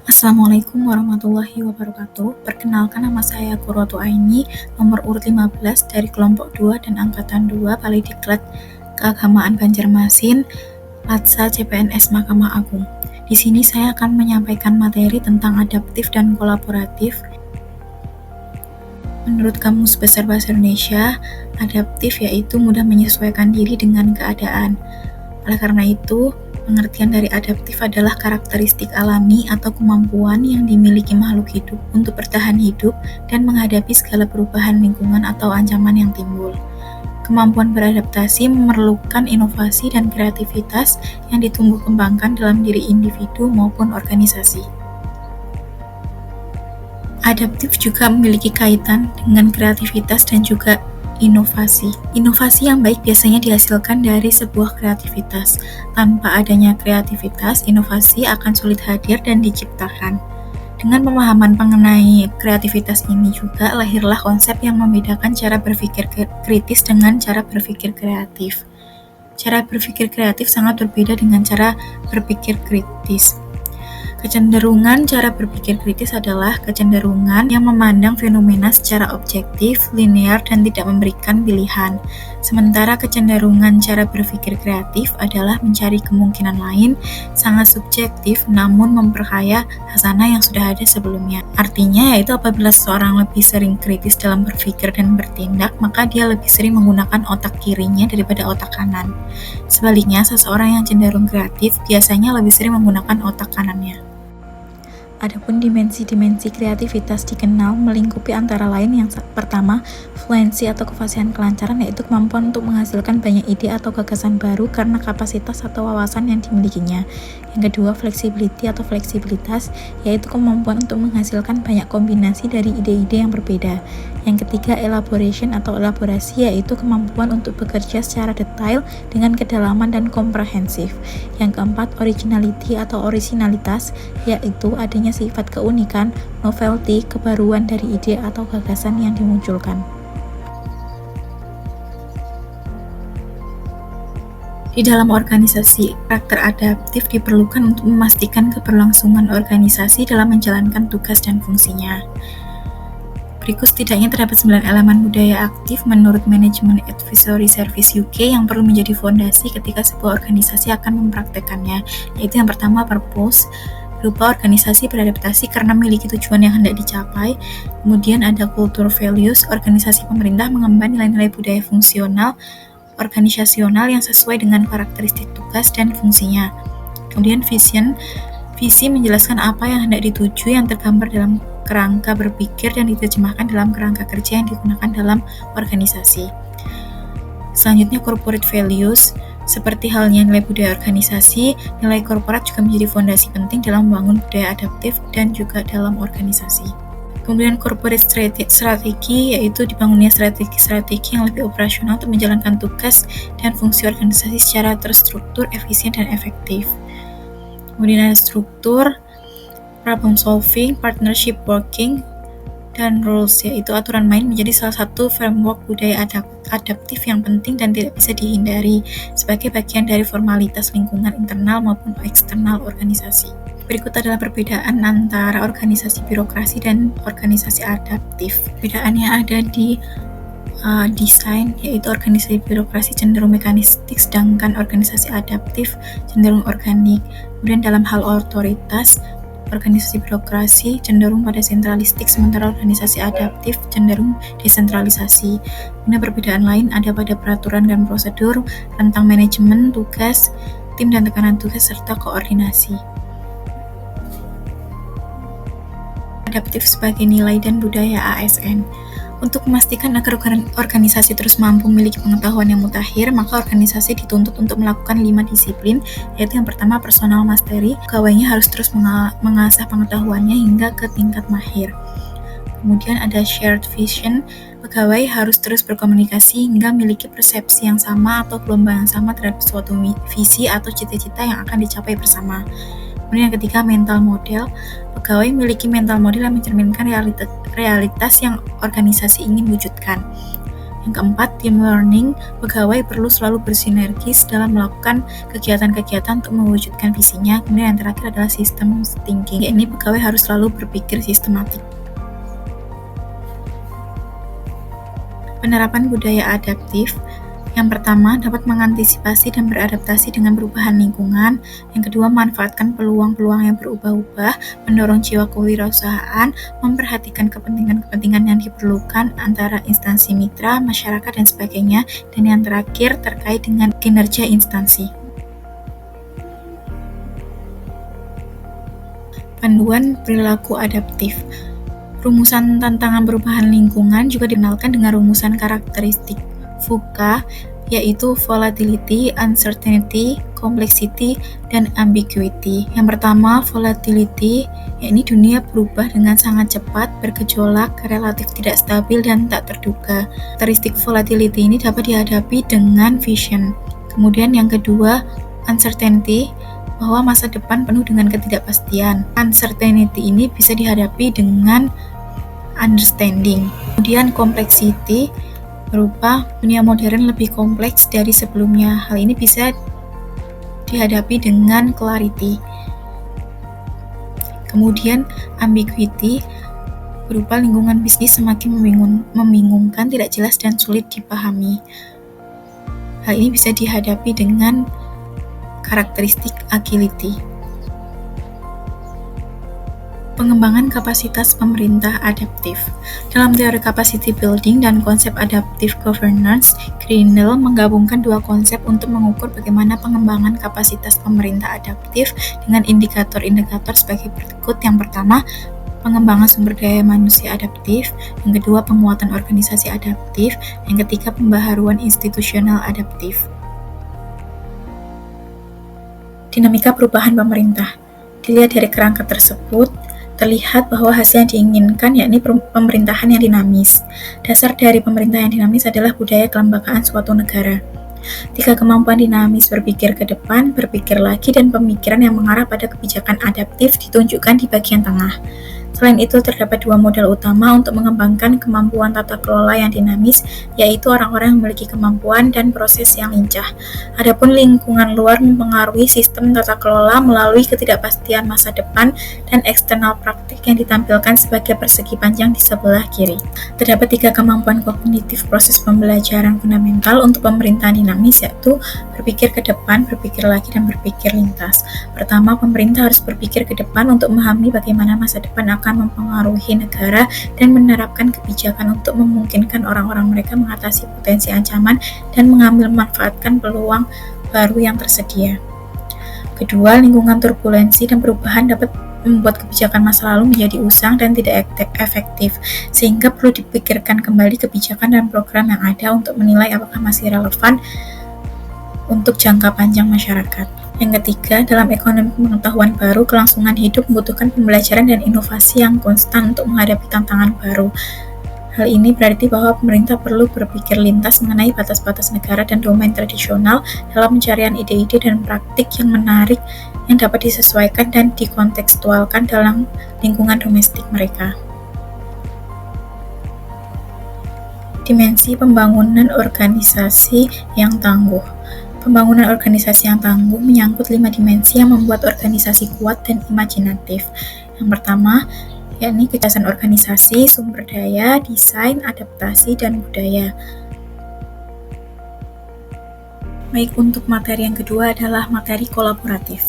Assalamualaikum warahmatullahi wabarakatuh. Perkenalkan, nama saya Qurratu Aini, nomor urut 15 dari kelompok 2 dan angkatan 2 Balediklat Keagamaan Banjarmasin, Latsa CPNS Mahkamah Agung. Di sini saya akan menyampaikan materi tentang adaptif dan kolaboratif. Menurut Kamus Besar Bahasa Indonesia, adaptif yaitu mudah menyesuaikan diri dengan keadaan. Oleh karena itu, pengertian dari adaptif adalah karakteristik alami atau kemampuan yang dimiliki makhluk hidup untuk bertahan hidup dan menghadapi segala perubahan lingkungan atau ancaman yang timbul. Kemampuan beradaptasi memerlukan inovasi dan kreativitas yang ditumbuh kembangkan dalam diri individu maupun organisasi. Adaptif juga memiliki kaitan dengan kreativitas dan juga inovasi. Inovasi yang baik biasanya dihasilkan dari sebuah kreativitas. Tanpa adanya kreativitas, inovasi akan sulit hadir dan diciptakan. Dengan pemahaman mengenai kreativitas ini juga lahirlah konsep yang membedakan cara berpikir kritis dengan cara berpikir kreatif. Cara berpikir kreatif sangat berbeda dengan cara berpikir kritis. Kecenderungan cara berpikir kritis adalah kecenderungan yang memandang fenomena secara objektif, linear, dan tidak memberikan pilihan. Sementara kecenderungan cara berpikir kreatif adalah mencari kemungkinan lain, sangat subjektif, namun memperkaya hasanah yang sudah ada sebelumnya. Artinya yaitu apabila seseorang lebih sering kritis dalam berpikir dan bertindak, maka dia lebih sering menggunakan otak kirinya daripada otak kanan. Sebaliknya, seseorang yang cenderung kreatif biasanya lebih sering menggunakan otak kanannya. Adapun dimensi-dimensi kreativitas dikenal melingkupi antara lain yang pertama, fluensi atau kefasihan kelancaran, yaitu kemampuan untuk menghasilkan banyak ide atau gagasan baru karena kapasitas atau wawasan yang dimilikinya. Yang kedua, flexibility atau fleksibilitas, yaitu kemampuan untuk menghasilkan banyak kombinasi dari ide-ide yang berbeda. Yang ketiga, elaboration atau elaborasi, yaitu kemampuan untuk bekerja secara detail dengan kedalaman dan komprehensif. Yang keempat, originality atau orisinalitas, yaitu adanya sifat keunikan, novelty, kebaruan dari ide atau gagasan yang dimunculkan. Di dalam organisasi, karakter adaptif diperlukan untuk memastikan keberlangsungan organisasi dalam menjalankan tugas dan fungsinya. Berikut setidaknya terdapat 9 elemen budaya aktif menurut Management Advisory Service UK yang perlu menjadi fondasi ketika sebuah organisasi akan mempraktekkannya, yaitu yang pertama, purpose, berupa organisasi beradaptasi karena memiliki tujuan yang hendak dicapai. Kemudian ada culture values, organisasi pemerintah mengemban nilai-nilai budaya fungsional organisasional yang sesuai dengan karakteristik tugas dan fungsinya. Kemudian vision, visi menjelaskan apa yang hendak dituju yang tergambar dalam kerangka berpikir dan diterjemahkan dalam kerangka kerja yang digunakan dalam organisasi. Selanjutnya corporate values, seperti halnya nilai budaya organisasi, nilai korporat juga menjadi fondasi penting dalam membangun budaya adaptif dan juga dalam organisasi. Kemudian corporate strategi, yaitu dibangunnya strategi yang lebih operasional untuk menjalankan tugas dan fungsi organisasi secara terstruktur, efisien, dan efektif. Kemudian ada struktur, problem solving, partnership working, dan rules, yaitu aturan main menjadi salah satu framework budaya adaptif yang penting dan tidak bisa dihindari sebagai bagian dari formalitas lingkungan internal maupun eksternal organisasi. Berikut adalah perbedaan antara organisasi birokrasi dan organisasi adaptif. Perbedaannya ada di desain, yaitu organisasi birokrasi cenderung mekanistik, sedangkan organisasi adaptif cenderung organik. Kemudian dalam hal otoritas, organisasi birokrasi cenderung pada sentralistik, sementara organisasi adaptif cenderung desentralisasi. Kemudian perbedaan lain ada pada peraturan dan prosedur, rentang manajemen, tugas, tim dan tekanan tugas, serta koordinasi. Adaptif sebagai nilai dan budaya ASN. Untuk memastikan agar organisasi terus mampu memiliki pengetahuan yang mutakhir, maka organisasi dituntut untuk melakukan 5 disiplin, yaitu yang pertama personal mastery, pegawainya harus terus mengasah pengetahuannya hingga ke tingkat mahir. Kemudian ada shared vision, pegawai harus terus berkomunikasi hingga memiliki persepsi yang sama atau gelombang yang sama terhadap suatu visi atau cita-cita yang akan dicapai bersama. Kemudian yang ketiga, mental model, pegawai memiliki mental model yang mencerminkan realitas yang organisasi ingin wujudkan. Yang keempat, team learning. Pegawai perlu selalu bersinergis dalam melakukan kegiatan-kegiatan untuk mewujudkan visinya. Kemudian yang terakhir adalah system thinking. Ini pegawai harus selalu berpikir sistematik. Penerapan budaya adaptif. Yang pertama, dapat mengantisipasi dan beradaptasi dengan perubahan lingkungan. Yang kedua, memanfaatkan peluang-peluang yang berubah-ubah, mendorong jiwa kewirausahaan, memperhatikan kepentingan-kepentingan yang diperlukan antara instansi mitra, masyarakat, dan sebagainya. Dan yang terakhir, terkait dengan kinerja instansi. Panduan perilaku adaptif. Rumusan tantangan perubahan lingkungan juga dikenalkan dengan rumusan karakteristik VUCA, yaitu volatility, uncertainty, complexity, dan ambiguity. Yang pertama, volatility, yakni dunia berubah dengan sangat cepat, bergejolak, relatif tidak stabil, dan tak terduga. Karakteristik volatility ini dapat dihadapi dengan vision. Kemudian yang kedua, uncertainty, bahwa masa depan penuh dengan ketidakpastian. Uncertainty ini bisa dihadapi dengan understanding. Kemudian complexity, berupa dunia modern lebih kompleks dari sebelumnya. Hal ini bisa dihadapi dengan clarity. Kemudian ambiguity, berupa lingkungan bisnis semakin membingungkan, tidak jelas dan sulit dipahami. Hal ini bisa dihadapi dengan karakteristik agility. Pengembangan kapasitas pemerintah adaptif. Dalam teori capacity building dan konsep adaptive governance, Greenhill menggabungkan dua konsep untuk mengukur bagaimana pengembangan kapasitas pemerintah adaptif dengan indikator-indikator sebagai berikut. Yang pertama, pengembangan sumber daya manusia adaptif. Yang kedua, penguatan organisasi adaptif. Yang ketiga, pembaharuan institusional adaptif. Dinamika perubahan pemerintah. Dilihat dari kerangka tersebut, terlihat bahwa hasil yang diinginkan yakni pemerintahan yang dinamis. Dasar dari pemerintah yang dinamis adalah budaya kelembagaan suatu negara. 3 kemampuan dinamis: berpikir ke depan, berpikir lagi, dan pemikiran yang mengarah pada kebijakan adaptif ditunjukkan di bagian tengah. Selain itu, terdapat 2 modal utama untuk mengembangkan kemampuan tata kelola yang dinamis, yaitu orang-orang yang memiliki kemampuan dan proses yang lincah. Adapun lingkungan luar mempengaruhi sistem tata kelola melalui ketidakpastian masa depan dan eksternal praktik yang ditampilkan sebagai persegi panjang di sebelah kiri. Terdapat 3 kemampuan kognitif proses pembelajaran fundamental untuk pemerintahan dinamis, yaitu berpikir ke depan, berpikir lagi, dan berpikir lintas. Pertama, pemerintah harus berpikir ke depan untuk memahami bagaimana masa depan akan mempengaruhi negara dan menerapkan kebijakan untuk memungkinkan orang-orang mereka mengatasi potensi ancaman dan mengambil manfaatkan peluang baru yang tersedia. Kedua, lingkungan turbulensi dan perubahan dapat membuat kebijakan masa lalu menjadi usang dan tidak efektif, sehingga perlu dipikirkan kembali kebijakan dan program yang ada untuk menilai apakah masih relevan untuk jangka panjang masyarakat. Yang ketiga, dalam ekonomi pengetahuan baru, kelangsungan hidup membutuhkan pembelajaran dan inovasi yang konstan untuk menghadapi tantangan baru. Hal ini berarti bahwa pemerintah perlu berpikir lintas mengenai batas-batas negara dan domain tradisional dalam pencarian ide-ide dan praktik yang menarik yang dapat disesuaikan dan dikontekstualkan dalam lingkungan domestik mereka. Dimensi pembangunan organisasi yang tangguh. Pembangunan organisasi yang tangguh menyangkut 5 dimensi yang membuat organisasi kuat dan imajinatif. Yang pertama, yakni kejelasan organisasi, sumber daya, desain, adaptasi, dan budaya. Baik, untuk materi yang kedua adalah materi kolaboratif.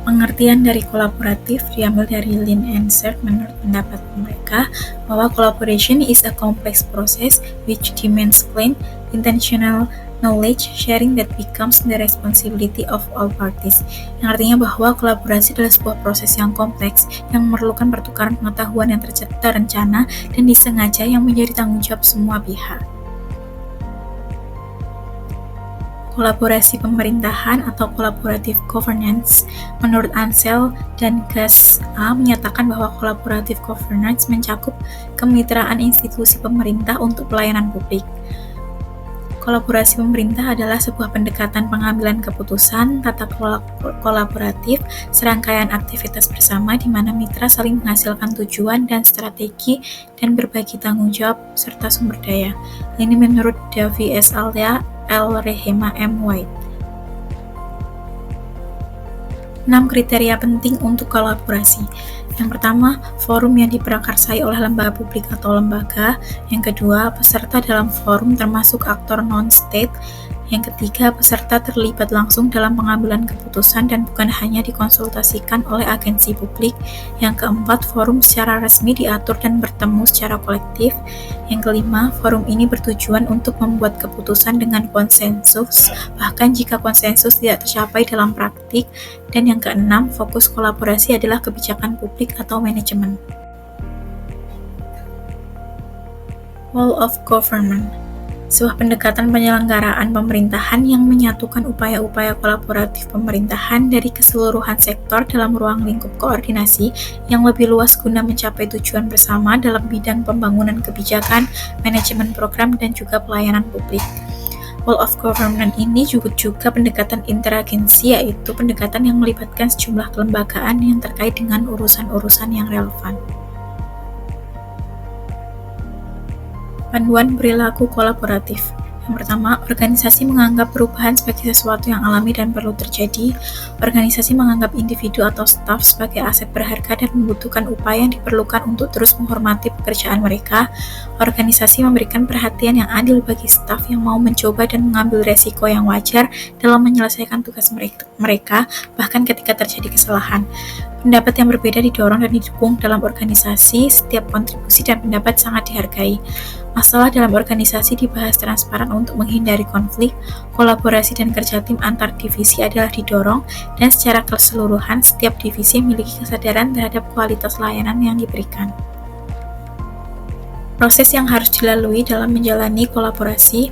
Pengertian dari kolaboratif diambil dari Lin and Serge. Menurut pendapat mereka, bahwa collaboration is a complex process which demands clean, intentional knowledge sharing that becomes the responsibility of all parties. Yang artinya bahwa kolaborasi adalah sebuah proses yang kompleks yang memerlukan pertukaran pengetahuan yang terencana dan disengaja yang menjadi tanggung jawab semua pihak. Kolaborasi pemerintahan atau collaborative governance. Menurut Ansel dan Gas A menyatakan bahwa collaborative governance mencakup kemitraan institusi pemerintah untuk pelayanan publik. Kolaborasi pemerintah adalah sebuah pendekatan pengambilan keputusan, tata kelola kolaboratif, serangkaian aktivitas bersama di mana mitra saling menghasilkan tujuan dan strategi dan berbagi tanggung jawab serta sumber daya. Ini menurut Davy S. Alia, L. Rehema M. White. 6 kriteria penting untuk kolaborasi. Yang pertama, forum yang diprakarsai oleh lembaga publik atau lembaga. Yang kedua, peserta dalam forum termasuk aktor non-state. Yang ketiga, peserta terlibat langsung dalam pengambilan keputusan dan bukan hanya dikonsultasikan oleh agensi publik. Yang keempat, forum secara resmi diatur dan bertemu secara kolektif. Yang kelima, forum ini bertujuan untuk membuat keputusan dengan konsensus, bahkan jika konsensus tidak tercapai dalam praktik. Dan yang keenam, fokus kolaborasi adalah kebijakan publik atau manajemen. Whole of Government, sebuah pendekatan penyelenggaraan pemerintahan yang menyatukan upaya-upaya kolaboratif pemerintahan dari keseluruhan sektor dalam ruang lingkup koordinasi yang lebih luas guna mencapai tujuan bersama dalam bidang pembangunan kebijakan, manajemen program, dan juga pelayanan publik. Whole of Government ini juga pendekatan interagensi, yaitu pendekatan yang melibatkan sejumlah kelembagaan yang terkait dengan urusan-urusan yang relevan. Panduan perilaku kolaboratif. Yang pertama, organisasi menganggap perubahan sebagai sesuatu yang alami dan perlu terjadi. Organisasi menganggap individu atau staf sebagai aset berharga dan membutuhkan upaya yang diperlukan untuk terus menghormati pekerjaan mereka. Organisasi memberikan perhatian yang adil bagi staf yang mau mencoba dan mengambil resiko yang wajar dalam menyelesaikan tugas mereka, bahkan ketika terjadi kesalahan. Pendapat yang berbeda didorong dan didukung dalam organisasi. Setiap kontribusi dan pendapat sangat dihargai. Masalah dalam organisasi dibahas transparan untuk menghindari konflik. Kolaborasi dan kerja tim antar divisi adalah didorong, dan secara keseluruhan setiap divisi memiliki kesadaran terhadap kualitas layanan yang diberikan. Proses yang harus dilalui dalam menjalani kolaborasi.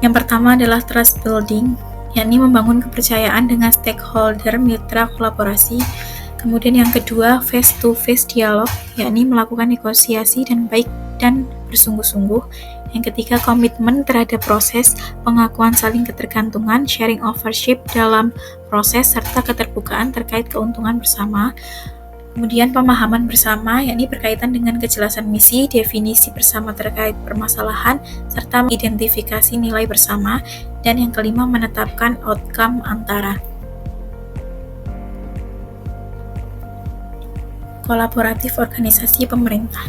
Yang pertama adalah trust building, yakni membangun kepercayaan dengan stakeholder mitra kolaborasi. Kemudian yang kedua, face-to-face dialog, yakni melakukan negosiasi dan baik dan bersungguh-sungguh. Yang ketiga, komitmen terhadap proses, pengakuan saling ketergantungan, sharing ownership dalam proses, serta keterbukaan terkait keuntungan bersama. Kemudian pemahaman bersama, yakni berkaitan dengan kejelasan misi, definisi bersama terkait permasalahan, serta mengidentifikasi nilai bersama. Dan yang kelima, menetapkan outcome antara. Kolaboratif organisasi pemerintah.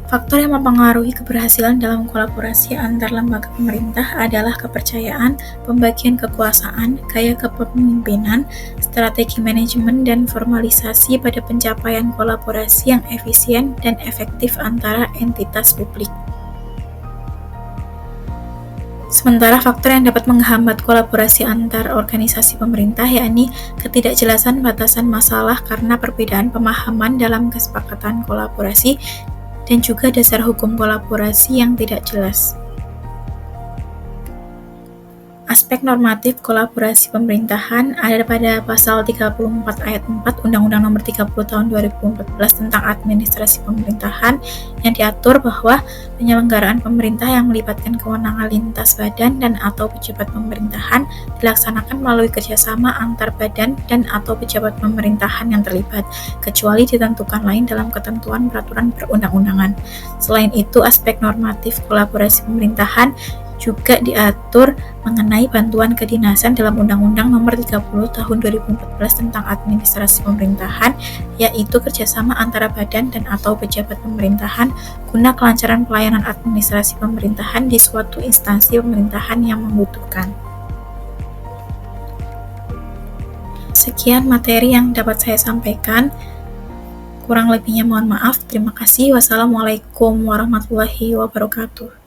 Faktor yang mempengaruhi keberhasilan dalam kolaborasi antar lembaga pemerintah adalah kepercayaan, pembagian kekuasaan, gaya kepemimpinan, strategi manajemen, dan formalisasi pada pencapaian kolaborasi yang efisien dan efektif antara entitas publik. Sementara faktor yang dapat menghambat kolaborasi antar organisasi pemerintah yakni ketidakjelasan batasan masalah karena perbedaan pemahaman dalam kesepakatan kolaborasi dan juga dasar hukum kolaborasi yang tidak jelas. Aspek normatif kolaborasi pemerintahan ada pada pasal 34 ayat 4 Undang-Undang Nomor 30 Tahun 2014 tentang Administrasi Pemerintahan yang diatur bahwa penyelenggaraan pemerintah yang melibatkan kewenangan lintas badan dan atau pejabat pemerintahan dilaksanakan melalui kerjasama antar badan dan atau pejabat pemerintahan yang terlibat, kecuali ditentukan lain dalam ketentuan peraturan perundang-undangan. Selain itu, aspek normatif kolaborasi pemerintahan juga diatur mengenai bantuan kedinasan dalam Undang-Undang Nomor 30 Tahun 2014 tentang Administrasi Pemerintahan, yaitu kerjasama antara badan dan atau pejabat pemerintahan guna kelancaran pelayanan administrasi pemerintahan di suatu instansi pemerintahan yang membutuhkan. Sekian materi yang dapat saya sampaikan. Kurang lebihnya mohon maaf. Terima kasih. Wassalamualaikum warahmatullahi wabarakatuh.